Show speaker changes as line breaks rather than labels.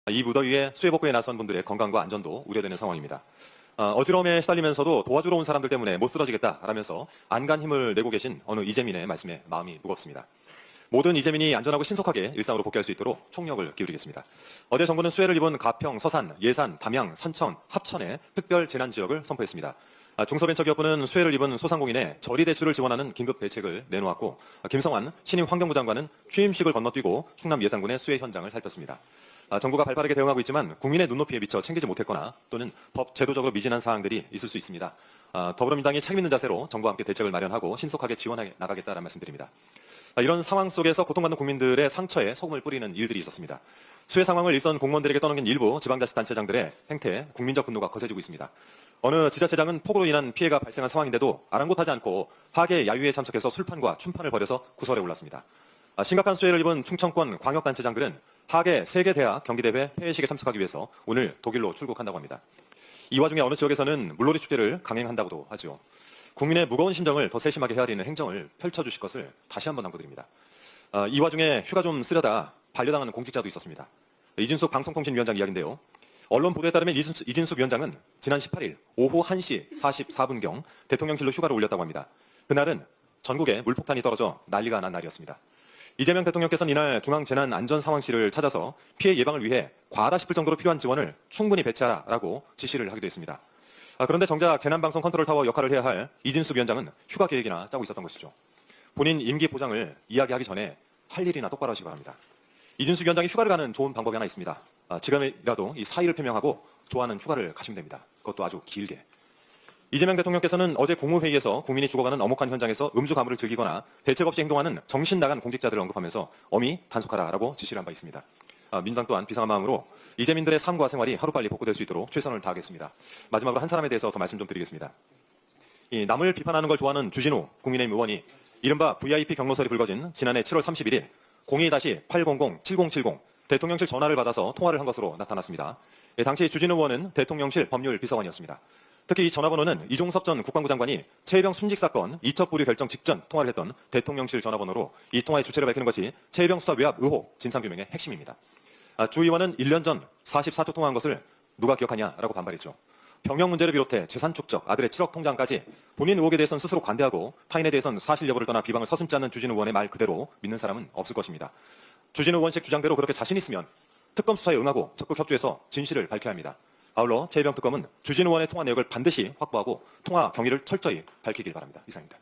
이 무더위에 수해 복구에 나선 분들의 건강과 안전도 우려되는 상황입니다. 어지러움에 시달리면서도 도와주러 온 사람들 때문에 못 쓰러지겠다라면서 안간 힘을 내고 계신 어느 이재민의 말씀에 마음이 무겁습니다. 모든 이재민이 안전하고 신속하게 일상으로 복귀할 수 있도록 총력을 기울이겠습니다. 어제 정부는 수해를 입은 가평, 서산, 예산, 담양, 산천, 합천에 특별 재난 지역을 선포했습니다. 중소벤처기업부는 수해를 입은 소상공인의 저리대출을 지원하는 긴급 대책을 내놓았고, 김성환 신임 환경부 장관은 취임식을 건너뛰고 충남 예산군의 수해 현장을 살폈습니다. 정부가 발빠르게 대응하고 있지만 국민의 눈높이에 미쳐 챙기지 못했거나 또는 법 제도적으로 미진한 사항들이 있을 수 있습니다. 더불어민주당이 책임있는 자세로 정부와 함께 대책을 마련하고 신속하게 지원해 나가겠다는 말씀드립니다. 이런 상황 속에서 고통받는 국민들의 상처에 소금을 뿌리는 일들이 있었습니다. 수해 상황을 일선 공무원들에게 떠넘긴 일부 지방자치단체장들의 행태에 국민적 분노가 거세지고 있습니다. 어느 지자체장은 폭우로 인한 피해가 발생한 상황인데도 아랑곳하지 않고 하계 야유회에 참석해서 술판과 춤판을 벌여서 구설에 올랐습니다. 심각한 수해를 입은 충청권 광역단체장들은 하계 세계대학 경기대회 폐회식에 참석하기 위해서 오늘 독일로 출국한다고 합니다. 이 와중에 어느 지역에서는 물놀이 축제를 강행한다고도 하죠. 국민의 무거운 심정을 더 세심하게 헤아리는 행정을 펼쳐주실 것을 다시 한번 당부드립니다. 이 와중에 휴가 좀 쓰려다 반려당하는 공직자도 있었습니다. 이진숙 방송통신위원장 이야기인데요. 언론 보도에 따르면 이진숙 위원장은 지난 18일 오후 1시 44분경 대통령실로 휴가를 올렸다고 합니다. 그날은 전국에 물폭탄이 떨어져 난리가 난 날이었습니다. 이재명 대통령께서는 이날 중앙재난안전상황실을 찾아서 피해 예방을 위해 과하다 싶을 정도로 필요한 지원을 충분히 배치하라고 지시를 하기도 했습니다. 그런데 정작 재난방송 컨트롤타워 역할을 해야 할 이진숙 위원장은 휴가 계획이나 짜고 있었던 것이죠. 본인 임기 보장을 이야기하기 전에 할 일이나 똑바로 하시기 바랍니다. 이진숙 위원장이 휴가를 가는 좋은 방법이 하나 있습니다. 지금이라도 이 사의를 표명하고 좋아하는 휴가를 가시면 됩니다. 그것도 아주 길게. 이재명 대통령께서는 어제 국무회의에서 국민이 죽어가는 엄혹한 현장에서 음주 가물을 즐기거나 대책 없이 행동하는 정신 나간 공직자들을 언급하면서 엄히 단속하라라고 지시를 한 바 있습니다. 민주당 또한 비상한 마음으로 이재민들의 삶과 생활이 하루빨리 복구될 수 있도록 최선을 다하겠습니다. 마지막으로 한 사람에 대해서 더 말씀 좀 드리겠습니다. 남을 비판하는 걸 좋아하는 주진우 국민의힘 의원이 이른바 VIP 경로설이 불거진 지난해 7월 31일 02-800-7070 대통령실 전화를 받아서 통화를 한 것으로 나타났습니다. 당시 주진우 의원은 대통령실 법률 비서관이었습니다. 특히 이 전화번호는 이종섭 전 국방부 장관이 최혜병 순직 사건 이첩 보류 결정 직전 통화를 했던 대통령실 전화번호로 이 통화의 주체를 밝히는 것이 최혜병 수사 외압 의혹 진상규명의 핵심입니다. 주 의원은 1년 전 44초 통화한 것을 누가 기억하냐라고 반발했죠. 병역 문제를 비롯해 재산 축적, 아들의 7억 통장까지 본인 의혹에 대해서는 스스로 관대하고 타인에 대해서는 사실 여부를 떠나 비방을 서슴지 않는 주진우 의원의 말 그대로 믿는 사람은 없을 것입니다. 주진우 의원식 주장대로 그렇게 자신 있으면 특검 수사에 응하고 적극 협조해서 진실을 밝혀야 합니다. 아울러 최혜병 특검은 주진우 의원의 통화 내역을 반드시 확보하고 통화 경위를 철저히 밝히길 바랍니다. 이상입니다.